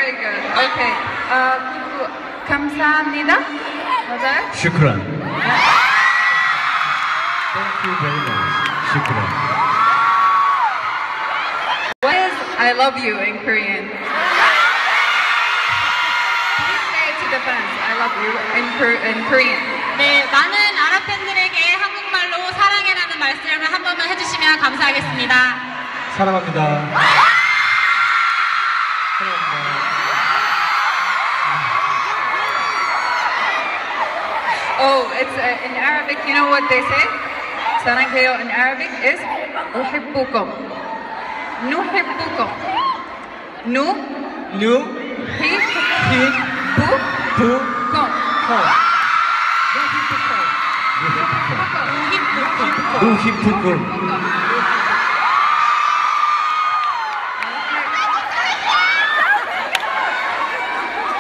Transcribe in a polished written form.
very good. Okay. 감사합니다. 맞아요? 슈크란. Thank you very much. 슈크란. What is I love you in Korean? Please say it to the fans. I love you in Korean. 네, 많은 아랍 팬들에게 한국말로 사랑해라는 말씀을 한 번만 해주시면 감사하겠습니다. 사랑합니다. Oh, it's in Arabic. You know what they say? 사랑해요 in Arabic is أحبكم. نحبكم. 누히프쿠.